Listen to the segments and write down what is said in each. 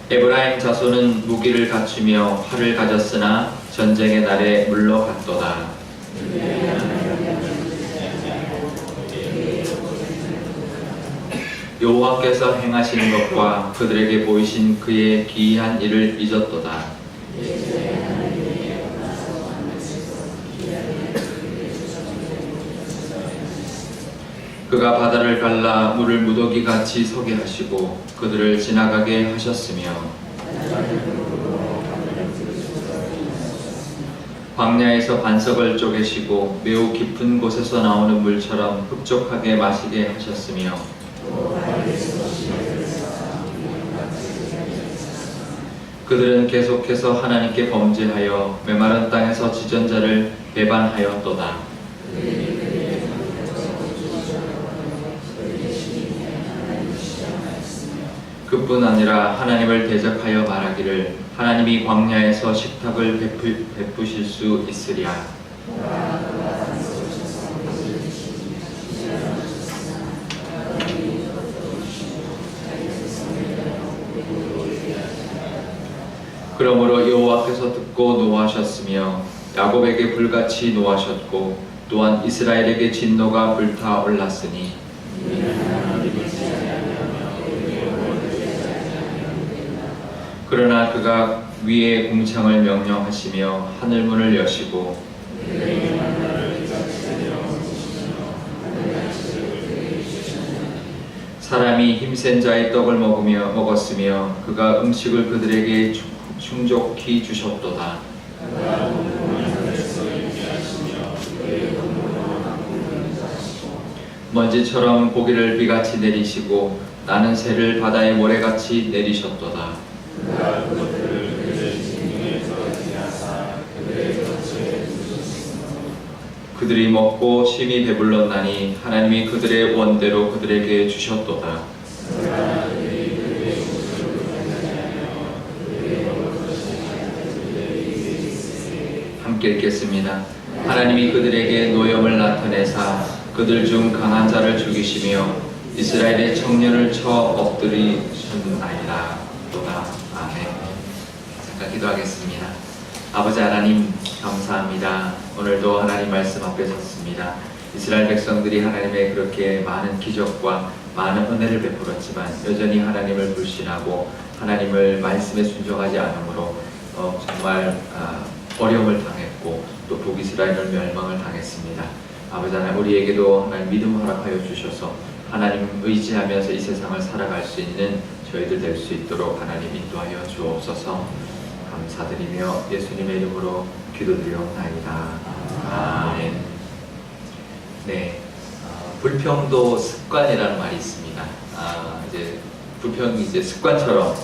에브라임 자손은 무기를 갖추며 활을 가졌으나 전쟁의 날에 물러갔도다. 여호와께서 행하신 것과 그들에게 보이신 그의 기이한 일을 잊었도다. 그가 바다를 갈라 물을 무더기같이 서게 하시고 그들을 지나가게 하셨으며 광야에서 반석을 쪼개시고 매우 깊은 곳에서 나오는 물처럼 흡족하게 마시게 하셨으며 그들은 계속해서 하나님께 범죄하여 메마른 땅에서 지전자를 배반하였도다. 그뿐 아니라 하나님을 대적하여 말하기를 하나님이 광야에서 식탁을 베푸실 수 있으랴. 그러므로 여호와께서 듣고 노하셨으며 야곱에게 불같이 노하셨고 또한 이스라엘에게 진노가 불타올랐으니 그러나 그가 위에 궁창을 명령하시며 하늘문을 여시고 사람이 힘센 자의 떡을 먹었으며 그가 음식을 그들에게 충족히 주셨도다. 먼지처럼 고기를 비같이 내리시고 나는 새를 바다의 모래같이 내리셨도다. 그들이 먹고 심히 배불렀나니 하나님이 그들의 원대로 그들에게 주셨도다. 함께 읽겠습니다. 하나님이 그들에게 노염을 나타내사 그들 중 강한 자를 죽이시며 이스라엘의 청년을 쳐 엎드리셨나이다. 또다. 아멘. 잠깐 기도하겠습니다. 아버지 하나님 감사합니다. 오늘도 하나님 말씀 앞에 섰습니다. 이스라엘 백성들이 하나님의 그렇게 많은 기적과 많은 은혜를 베풀었지만 여전히 하나님을 불신하고 하나님을 말씀에 순종하지 않으므로 정말 어려움을 당했고 또 북이스라엘은 멸망을 당했습니다. 아버지 하나님 우리에게도 하나님 믿음 허락하여 주셔서 하나님 의지하면서 이 세상을 살아갈 수 있는 저희들 될 수 있도록 하나님 인도하여 주옵소서. 감사드리며 예수님의 이름으로 기도드리옵나이다. 아멘. 네, 불평도 습관이라는 말이 있습니다. 이제 불평이 이제 습관처럼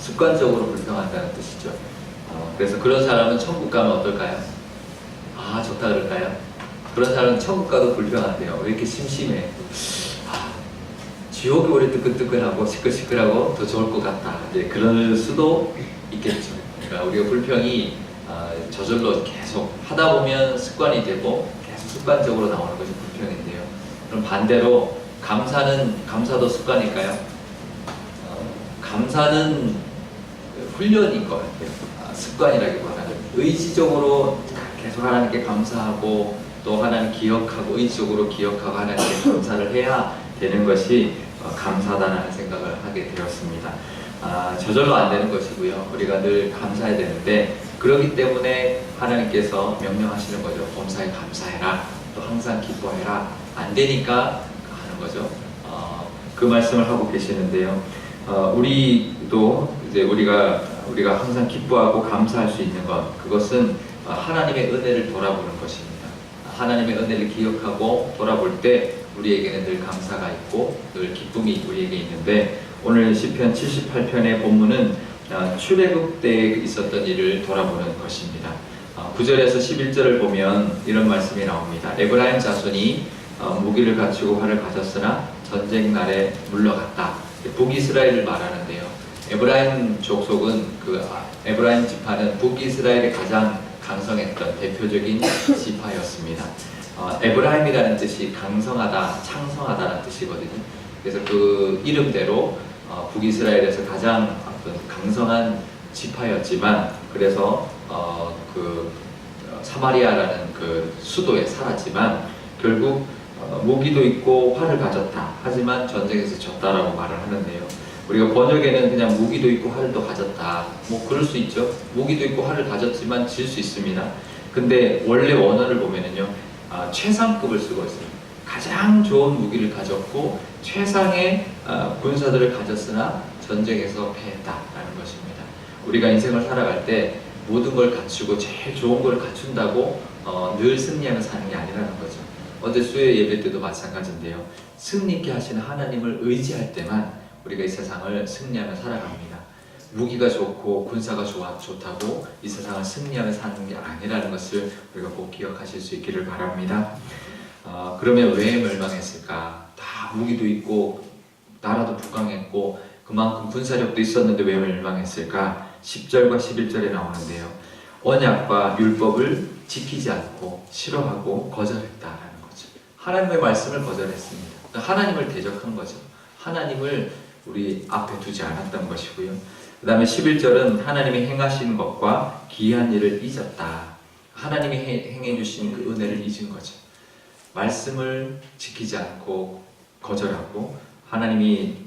습관적으로 불평한다는 뜻이죠. 그래서 그런 사람은 천국 가면 어떨까요? 좋다 그럴까요? 그런 사람은 천국 가도 불평한대요. 왜 이렇게 심심해? 지옥이 오래 뜨끈뜨끈하고 시끌시끌하고 더 좋을 것 같다. 이제 그럴 수도 있겠죠. 그러니까 우리가 불평이 저절로 계속 하다 보면 습관이 되고 계속 습관적으로 나오는 것이 불평인데요. 그럼 반대로 감사도 습관일까요? 감사는 훈련인 것 같아요. 습관이라기보다는 의지적으로 계속 하나님께 감사하고 또 하나님 기억하고 의지적으로 기억하고 하나님께 감사를 해야 되는 것이 감사다라는 생각을 하게 되었습니다. 저절로 안 되는 것이고요. 우리가 늘 감사해야 되는데 그렇기 때문에 하나님께서 명령하시는 거죠. 범사에 감사해라. 또 항상 기뻐해라. 안 되니까 하는 거죠. 그 말씀을 하고 계시는데요. 우리도 이제 우리가 항상 기뻐하고 감사할 수 있는 것, 그것은 하나님의 은혜를 돌아보는 것입니다. 하나님의 은혜를 기억하고 돌아볼 때 우리에게는 늘 감사가 있고 늘 기쁨이 우리에게 있는데 오늘 시편 78편의 본문은 출애굽 때 있었던 일을 돌아보는 것입니다. 9절에서 11절을 보면 이런 말씀이 나옵니다. 에브라임 자손이 무기를 갖추고 활을 가졌으나 전쟁 날에 물러갔다. 북이스라엘을 말하는데요. 에브라임 족속은 에브라임 지파는 북이스라엘의 가장 강성했던 대표적인 지파였습니다. 에브라임이라는 뜻이 강성하다, 창성하다는 뜻이거든요. 그래서 그 이름대로 북이스라엘에서 가장 강성한 지파였지만 그래서 사마리아라는 그 수도에 살았지만 결국 무기도 있고 활을 가졌다. 하지만 전쟁에서 졌다라고 말을 하는데요. 우리가 번역에는 그냥 무기도 있고 활도 가졌다. 뭐 그럴 수 있죠. 무기도 있고 활을 가졌지만 질 수 있습니다. 근데 원래 원어를 보면은요, 최상급을 쓰고 있어요. 가장 좋은 무기를 가졌고 최상의 군사들을 가졌으나 전쟁에서 패했다라는 것입니다. 우리가 인생을 살아갈 때 모든 걸 갖추고 제일 좋은 걸 갖춘다고 늘 승리하며 사는 게 아니라는 거죠. 어제 수요 예배 때도 마찬가지인데요. 승리케 하시는 하나님을 의지할 때만 우리가 이 세상을 승리하며 살아갑니다. 무기가 좋고 군사가 좋다고 이 세상을 승리하며 사는 게 아니라는 것을 우리가 꼭 기억하실 수 있기를 바랍니다. 그러면 왜 멸망했을까? 다 무기도 있고 나라도 부강했고 그만큼 군사력도 있었는데 왜 멸망했을까? 10절과 11절에 나오는데요. 언약과 율법을 지키지 않고 싫어하고 거절했다라는 거죠. 하나님의 말씀을 거절했습니다. 하나님을 대적한 거죠. 하나님을 우리 앞에 두지 않았던 것이고요. 그 다음에 11절은 하나님이 행하신 것과 기이한 일을 잊었다. 하나님이 행해 주신 그 은혜를 잊은 거죠. 말씀을 지키지 않고 거절하고 하나님이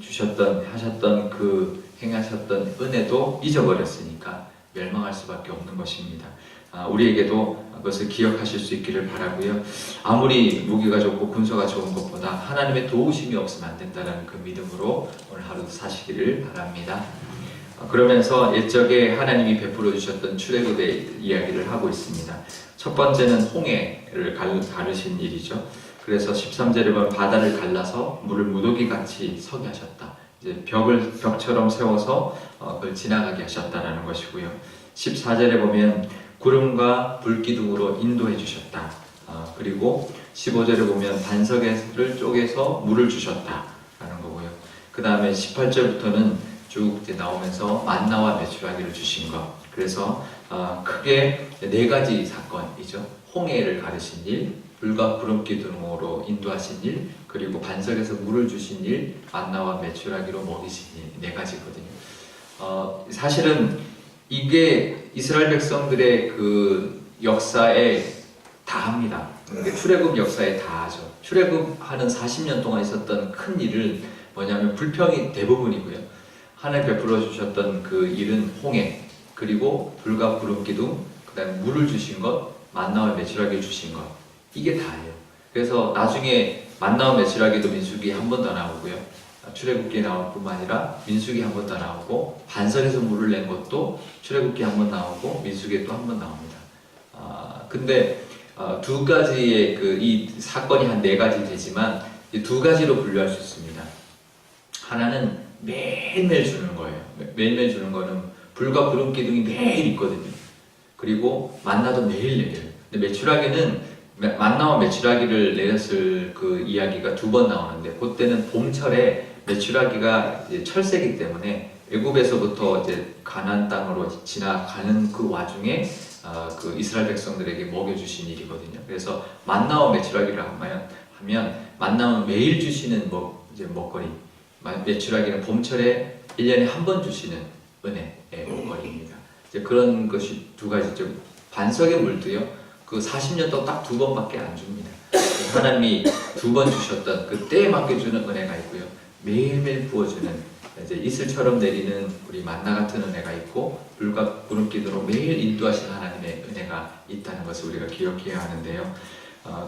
하셨던 그 행하셨던 은혜도 잊어버렸으니까 멸망할 수밖에 없는 것입니다. 우리에게도 그것을 기억하실 수 있기를 바라고요. 아무리 무기가 좋고 군사가 좋은 것보다 하나님의 도우심이 없으면 안 된다는 그 믿음으로 오늘 하루도 사시기를 바랍니다. 그러면서 옛적에 하나님이 베풀어 주셨던 출애굽의 이야기를 하고 있습니다. 첫 번째는 홍해를 가르신 일이죠. 그래서 13절에 보면 바다를 갈라서 물을 무더기같이 서게 하셨다. 이제 벽처럼 세워서 그걸 지나가게 하셨다라는 것이고요. 14절에 보면 구름과 불기둥으로 인도해 주셨다. 그리고 15절에 보면 반석을 쪼개서 물을 주셨다라는 거고요. 그 다음에 18절부터는 쭉 이제 나오면서 만나와 메추라기를 주신 것. 그래서 크게 4가지 사건이죠. 홍해를 가르신 일, 불과 구름기둥으로 인도하신 일, 그리고 반석에서 물을 주신 일, 만나와 메추라기로 먹이신 일, 4가지거든요. 사실은 이게 이스라엘 백성들의 그 역사에 다합니다. 출애굽 역사에 다하죠. 출애굽하는 40년 동안 있었던 큰 일은 뭐냐면 불평이 대부분이고요. 하나님 베풀어 주셨던 그 일은 홍해, 그리고 불과 구름기둥, 그 다음에 물을 주신 것, 만나와 메추라기를 주신 것, 이게 다예요. 그래서 나중에 만나와 메추라기도 민수기에 한 번 더 나오고요. 출애굽기에 나올 뿐만 아니라 민수기에 한 번 더 나오고, 반석에서 물을 낸 것도 출애굽기에 한 번 나오고 민수기에 또 한 번 나옵니다. 근데 2가지의 이 사건이 한 4가지 되지만 이 2가지로 분류할 수 있습니다. 하나는 매일매일 주는 거예요. 매일매일 주는 거는 불과 구름 기둥이 매일 있거든요. 그리고 만나도 매일 내려요. 근데 메추라기는 만나와 메추라기를 내렸을 그 이야기가 2번 나오는데, 그때는 봄철에 메추라기가 이제 철새이기 때문에 애굽에서부터 이제 가나안 땅으로 지나가는 그 와중에 그 이스라엘 백성들에게 먹여주신 일이거든요. 그래서 만나와 메추라기를 하면 만나는 매일 주시는 이제 먹거리, 메추라기는 봄철에 1년에 한 번 주시는 은혜의 먹거리입니다. 이제 그런 것이 2가지죠. 반석의 물도요, 그 40년 동안 딱 2번밖에 안 줍니다. 하나님이 2번 주셨던 그 때에 맞게 주는 은혜가 있고요. 매일매일 부어주는 이제 이슬처럼 내리는 우리 만나 같은 은혜가 있고, 불과 구름기둥으로 매일 인도하신 하나님의 은혜가 있다는 것을 우리가 기억해야 하는데요.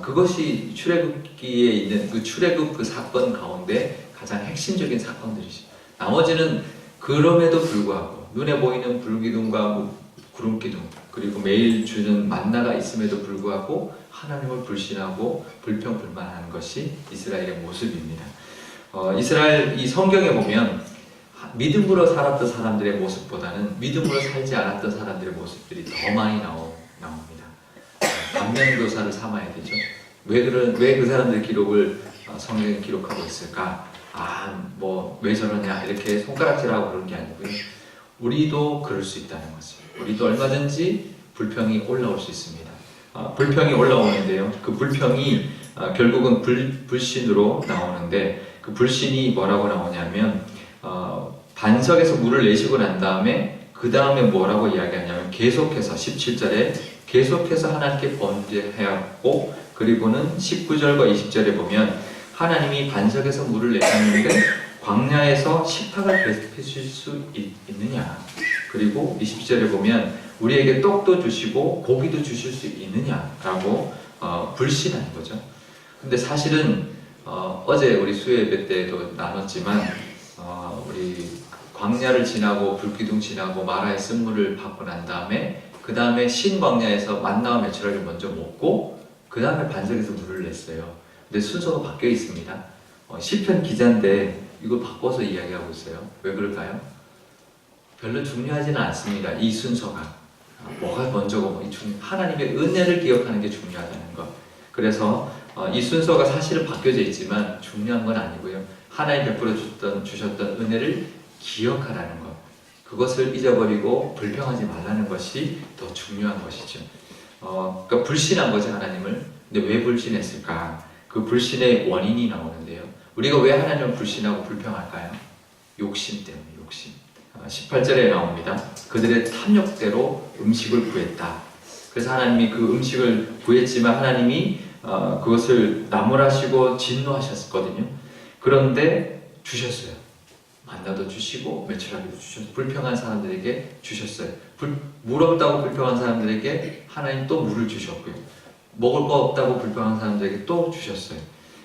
그것이 출애굽기에 있는 그 출애굽 그 사건 가운데 가장 핵심적인 사건들이죠. 나머지는 그럼에도 불구하고 눈에 보이는 불기둥과 구름기둥, 그리고 매일 주는 만나가 있음에도 불구하고 하나님을 불신하고 불평불만하는 것이 이스라엘의 모습입니다. 이스라엘 이 성경에 보면 믿음으로 살았던 사람들의 모습보다는 믿음으로 살지 않았던 사람들의 모습들이 더 많이 나옵니다. 반면교사를 삼아야 되죠. 왜 그 사람들 기록을 성경에 기록하고 있을까? 왜 저러냐 이렇게 손가락질하고 그런 게 아니고요. 우리도 그럴 수 있다는 거죠. 우리도 얼마든지 불평이 올라올 수 있습니다. 불평이 올라오는데요. 그 불평이 결국은 불신으로 나오는데, 그 불신이 뭐라고 나오냐면 반석에서 물을 내시고 난 다음에 그 다음에 뭐라고 이야기하냐면 계속해서 17절에 계속해서 하나님께 범죄하였고, 그리고는 19절과 20절에 보면 하나님이 반석에서 물을 내셨는데 광야에서 식탁을 베풀 수 있느냐, 그리고 20절에 보면 우리에게 떡도 주시고 고기도 주실 수 있느냐라고 불신한 거죠. 근데 사실은 어제 우리 수요 예배 때도 나눴지만 우리 광야를 지나고 불기둥 지나고 마라의 쓴물을 받고 난 다음에 그 다음에 신광야에서 만나와 메추라기를 먼저 먹고 그 다음에 반석에서 물을 냈어요. 근데 순서가 바뀌어 있습니다. 시편 기자인데 이걸 바꿔서 이야기하고 있어요. 왜 그럴까요? 별로 중요하지는 않습니다. 이 순서가 뭐가 먼저고 하나님의 은혜를 기억하는 게 중요하다는 것. 그래서 이 순서가 사실은 바뀌어져 있지만 중요한 건 아니고요. 하나님 베풀어 주셨던 은혜를 기억하라는 것, 그것을 잊어버리고 불평하지 말라는 것이 더 중요한 것이죠. 그러니까 불신한 거죠, 하나님을. 근데 왜 불신했을까? 그 불신의 원인이 나오는데요. 우리가 왜 하나님을 불신하고 불평할까요? 욕심 때문에, 욕심. 18절에 나옵니다. 그들의 탐욕대로 음식을 구했다. 그래서 하나님이 그 음식을 구했지만 하나님이 그것을 나무라시고 진노하셨거든요. 그런데 주셨어요. 만나도 주시고 메추라기도 주셨어요. 불평한 사람들에게 주셨어요. 물 없다고 불평한 사람들에게 하나님 또 물을 주셨고요. 먹을 거 없다고 불평한 사람들에게 또 주셨어요.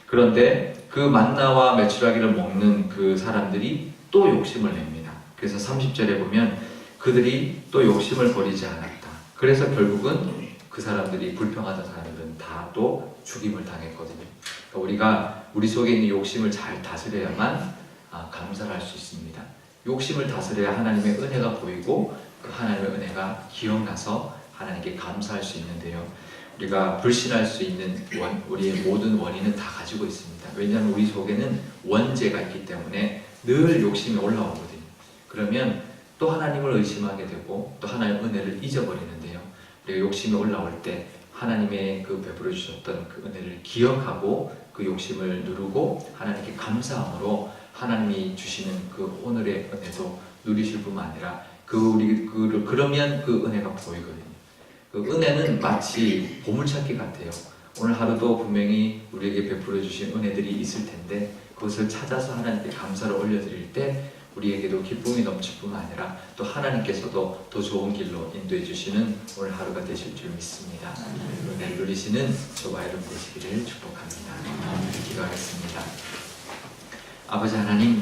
그런데 그 만나와 메추라기를 먹는 그 사람들이 또 욕심을 냅니다. 그래서 30절에 보면 그들이 또 욕심을 버리지 않았다. 그래서 결국은 그 사람들이 불평하던 사람들은 다 또 죽임을 당했거든요. 그러니까 우리가 우리 속에 있는 욕심을 잘 다스려야만 감사를 할 수 있습니다. 욕심을 다스려야 하나님의 은혜가 보이고 그 하나님의 은혜가 기억나서 하나님께 감사할 수 있는데요. 우리가 불신할 수 있는 우리의 모든 원인은 다 가지고 있습니다. 왜냐하면 우리 속에는 원죄가 있기 때문에 늘 욕심이 올라오거든요. 그러면 또 하나님을 의심하게 되고 또 하나님의 은혜를 잊어버리는데요. 우리가 욕심이 올라올 때 하나님의 그 베풀어 주셨던 그 은혜를 기억하고 그 욕심을 누르고 하나님께 감사함으로 하나님이 주시는 그 오늘의 은혜도 누리실 뿐만 아니라 그러면 그 은혜가 보이거든요. 그 은혜는 마치 보물찾기 같아요. 오늘 하루도 분명히 우리에게 베풀어 주신 은혜들이 있을 텐데 그것을 찾아서 하나님께 감사를 올려드릴 때 우리에게도 기쁨이 넘칠 뿐만 아니라 또 하나님께서도 더 좋은 길로 인도해 주시는 오늘 하루가 되실 줄 믿습니다. 은혜를 누리시는 저와 여러분 되시기를 축복합니다. 기도하겠습니다. 아버지 하나님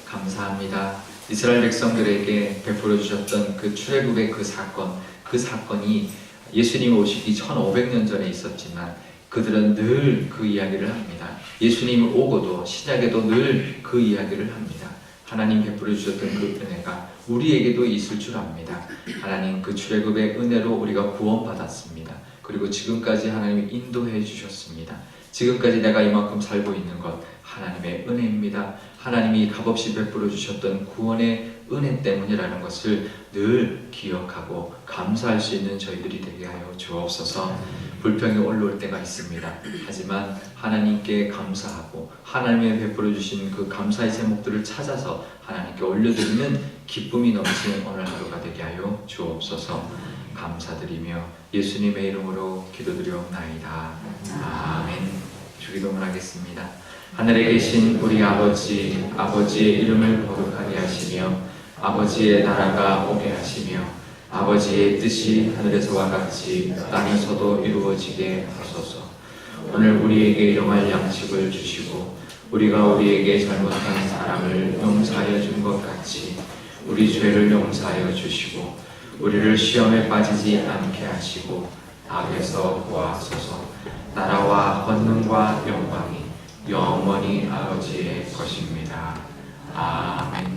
감사합니다. 이스라엘 백성들에게 베풀어 주셨던 그 출애굽의 그 사건이 예수님 오시기 1500년 전에 있었지만 그들은 늘 그 이야기를 합니다. 예수님이 오고도 신약에도 늘 그 이야기를 합니다. 하나님 베풀어 주셨던 그 은혜가 우리에게도 있을 줄 압니다. 하나님 그 출애굽의 은혜로 우리가 구원받았습니다. 그리고 지금까지 하나님이 인도해 주셨습니다. 지금까지 내가 이만큼 살고 있는 것 하나님의 은혜입니다. 하나님이 값없이 베풀어 주셨던 구원의 은혜 때문이라는 것을 늘 기억하고 감사할 수 있는 저희들이 되게 하여 주옵소서. 불평이 올라올 때가 있습니다. 하지만 하나님께 감사하고 하나님의 베풀어 주신 그 감사의 제목들을 찾아서 하나님께 올려드리는 기쁨이 넘치는 오늘 하루가 되게 하여 주옵소서. 감사드리며 예수님의 이름으로 기도드리옵나이다. 아멘. 주기도문 하겠습니다. 하늘에 계신 우리 아버지의 이름을 거룩하게 하시며 아버지의 나라가 오게 하시며 아버지의 뜻이 하늘에서와 같이 땅에서도 이루어지게 하소서. 오늘 우리에게 일용할 양식을 주시고 우리가 우리에게 잘못한 사람을 용서하여 준 것 같이 우리 죄를 용서하여 주시고 우리를 시험에 빠지지 않게 하시고 악에서 구하소서. 나라와 권능과 영광이 영원히 아버지의 것입니다. 아멘.